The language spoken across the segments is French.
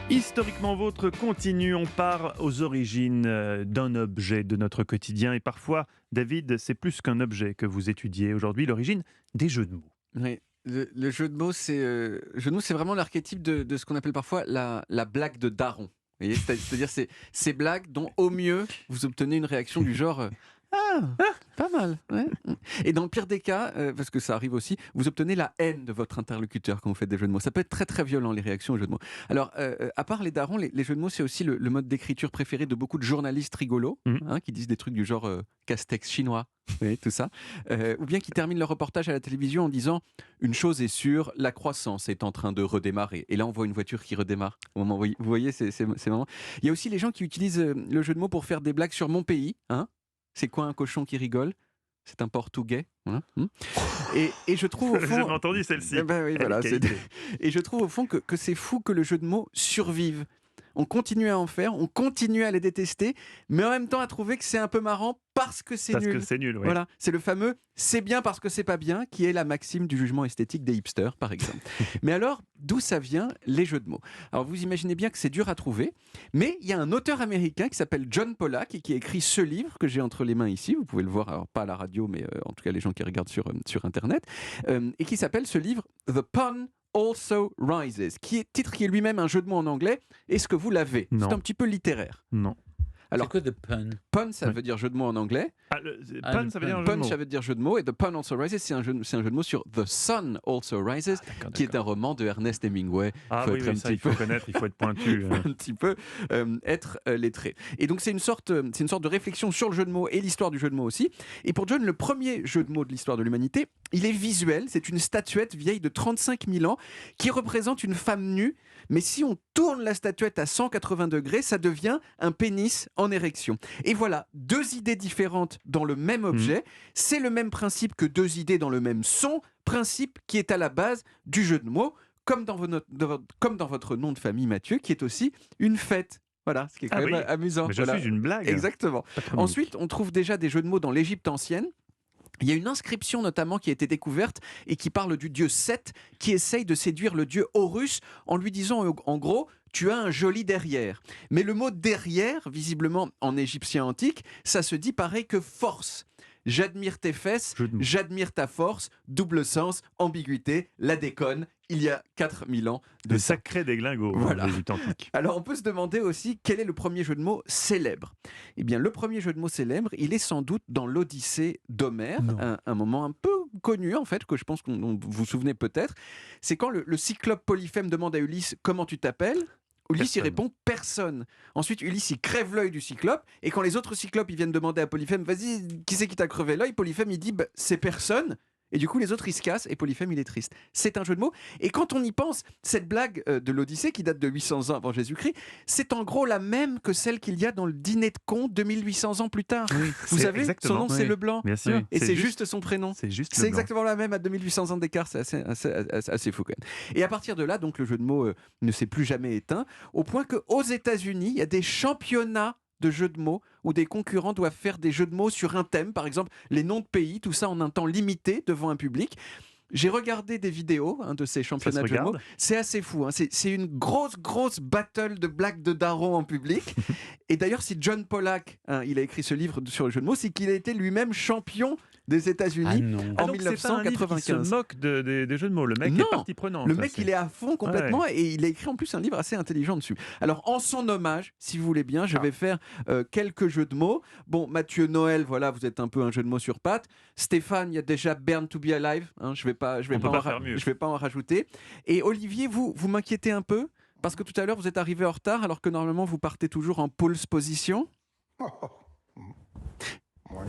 Historiquement Vôtre continue, on part aux origines d'un objet de notre quotidien et parfois, David, c'est plus qu'un objet que vous étudiez aujourd'hui, l'origine des jeux de mots. Oui, le jeu de mots, c'est vraiment l'archétype de ce qu'on appelle parfois la blague de daron. Vous voyez, c'est-à-dire ces blagues dont au mieux vous obtenez une réaction du genre ah, pas mal. Ouais. Et dans le pire des cas, parce que ça arrive aussi, vous obtenez la haine de votre interlocuteur quand vous faites des jeux de mots. Ça peut être très très violent les réactions aux jeux de mots. Alors, à part les darons, les jeux de mots, c'est aussi le mode d'écriture préféré de beaucoup de journalistes rigolos, Mhm. qui disent des trucs du genre castex chinois, oui, tout ça, ou bien qui terminent leur reportage à la télévision en disant une chose est sûre, la croissance est en train de redémarrer. Et là, on voit une voiture qui redémarre. Au moment, vous voyez, c'est marrant. Il y a aussi les gens qui utilisent le jeu de mots pour faire des blagues sur mon pays. C'est quoi un cochon qui rigole? C'est un portugais. Voilà. Et je trouve au J'ai fond. jamais entendu celle-ci. Oui, Elle voilà, est qualité. et je trouve au fond que c'est fou que le jeu de mots survive. On continue à en faire, on continue à les détester, mais en même temps à trouver que c'est un peu marrant parce que c'est Parce que nul. c'est nul, oui. Voilà, c'est le fameux c'est bien parce que c'est pas bien, qui est la maxime du jugement esthétique des hipsters, par exemple. Mais alors, d'où ça vient, les jeux de mots? Alors, vous imaginez bien que c'est dur à trouver, mais il y a un auteur américain qui s'appelle John Pollack et qui a écrit ce livre que j'ai entre les mains ici. Vous pouvez le voir, alors pas à la radio, mais en tout cas les gens qui regardent sur Internet, et qui s'appelle ce livre The Pun Also Rises, titre qui est lui-même un jeu de mots en anglais. Est-ce que vous l'avez? Non. C'est un petit peu littéraire. Non. Alors, C'est quoi the pun? pun, ça Oui. veut dire jeu de mots en anglais. Pun, le ça veut dire un jeu de Punch, mots. ça veut dire jeu de mots, et The Pun Also Rises, c'est un jeu de mots sur The Sun Also Rises, D'accord, qui est un d'accord. roman de Ernest Hemingway. Ah faut oui, être oui, un ça, petit il faut peu- connaître, il faut être pointu. un petit peu être lettré. Et donc c'est une sorte de réflexion sur le jeu de mots et l'histoire du jeu de mots aussi. Et pour John, le premier jeu de mots de l'histoire de l'humanité, il est visuel. C'est une statuette vieille de 35 000 ans qui représente une femme nue. Mais si on tourne la statuette à 180 degrés, ça devient un pénis en érection. Et voilà, deux idées différentes dans le même objet. C'est le même principe que deux idées dans le même son, principe qui est à la base du jeu de mots, comme dans votre nom de famille, Mathieu, qui est aussi une fête. Voilà, ce qui est quand Ah même oui, amusant. mais je Voilà. suis une blague. Exactement. Patronymique. Ensuite, on trouve déjà des jeux de mots dans l'Égypte ancienne. Il y a une inscription notamment qui a été découverte et qui parle du dieu Seth qui essaye de séduire le dieu Horus en lui disant en gros tu as un joli derrière. Mais le mot derrière, visiblement en égyptien antique, ça se dit pareil que force. J'admire tes fesses, Jeu de mots. j'admire ta force, double sens, ambiguïté, la déconne, il y a 4000 ans de De ça. sacrés déglingos, Voilà. l'Égypte antique. Alors on peut se demander aussi quel est le premier jeu de mots célèbre. Eh bien le premier jeu de mots célèbre, il est sans doute dans l'Odyssée d'Homère, Non. un moment un peu connu en fait, que je pense qu'on vous vous souvenez peut-être. C'est quand le cyclope Polyphème demande à Ulysse comment tu t'appelles. Ulysse il Personne. répond personne. Ensuite Ulysse il crève l'œil du cyclope et quand les autres cyclopes ils viennent demander à Polyphème vas-y qui c'est qui t'a crevé l'œil, Polyphème il dit bah, c'est personne. Et du coup, les autres, ils se cassent et Polyphème, il est triste. C'est un jeu de mots. Et quand on y pense, cette blague de l'Odyssée, qui date de 800 ans avant Jésus-Christ, c'est en gros la même que celle qu'il y a dans le dîner de con 2800 ans plus tard. Vous C'est savez, exactement. son nom, c'est Oui. Leblanc. Bien sûr. Et c'est juste son prénom. C'est juste C'est le blanc. exactement la même à 2800 ans d'écart, c'est assez fou quand même. Et à partir de là, donc le jeu de mots ne s'est plus jamais éteint, au point qu'aux États-Unis, il y a des championnats de jeux de mots où des concurrents doivent faire des jeux de mots sur un thème, par exemple les noms de pays, tout ça en un temps limité devant un public. J'ai regardé des vidéos de ces championnats de jeux de mots. regarde C'est assez fou. C'est une grosse battle de blagues de daron en public. Et d'ailleurs, si John Pollack, il a écrit ce livre sur le jeu de mots, c'est qu'il a été lui-même champion des États-Unis. Ah non. En Ah, donc c'est pas un livre qui 1995. se moque des jeux de mots. Le mec Non. est partie prenante. Le ça, mec, c'est- il est à fond complètement et il a écrit en plus un livre assez intelligent dessus. Alors, en son hommage, si vous voulez bien, je vais faire quelques jeux de mots. Bon, Mathieu, Noël, voilà, vous êtes un peu un jeu de mots sur pattes. Stéphane, il y a déjà Burn to be Alive. Je vais pas, On peut pas faire mieux. je vais pas en rajouter. Et Olivier, vous m'inquiétez un peu parce que tout à l'heure, vous êtes arrivé en retard alors que normalement, vous partez toujours en pole position. Ouais.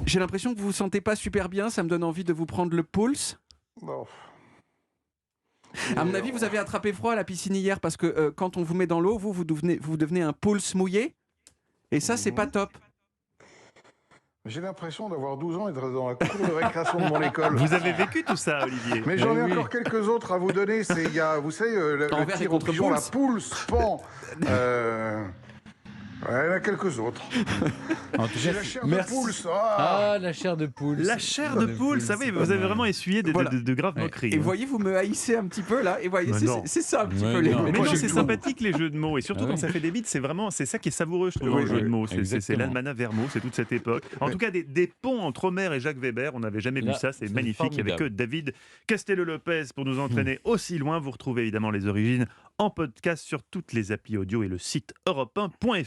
J'ai l'impression que vous vous sentez pas super bien. Ça me donne envie de vous prendre le pulse. Bon. À mon avis, vous avez attrapé froid à la piscine hier parce que quand on vous met dans l'eau, vous devenez un pulse mouillé. Et ça, c'est pas top. J'ai l'impression d'avoir 12 ans et d'être dans la cour de récréation de mon école. Vous avez vécu tout ça, Olivier. Mais j'en ai Oui. encore quelques autres à vous donner. Il y a, vous savez, le Envers et tir au contre pigeon, la Pouls. poule, pan. Il y en a quelques autres. En tout C'est cas, la chair merci. de poule, ça. ah, la chair de poule. La chair de poule, ça oui, vous avez vraiment essuyé de, Voilà. de graves Ouais. moqueries. Et hein. voyez, vous me haïssez un petit peu là. Et voyez, Mais non. c'est ça un petit Ouais, peu les. non. Mais Moi, non, j'ai c'est tout. sympathique les jeux de mots. Et surtout Ah quand oui. ça fait des bits, c'est ça qui est savoureux, je trouve, dans Oui, le jeu oui, de mots. C'est exactement. l'Almanach Vermo, c'est toute cette époque. En tout cas, des ponts entre Homer et Jacques Weber, on n'avait jamais vu Là, ça. C'est c'est magnifique. Il n'y avait que formidable. David Castello-Lopez pour nous entraîner aussi loin. Vous retrouvez évidemment les origines en podcast sur toutes les applis audio et le site europe1.fr.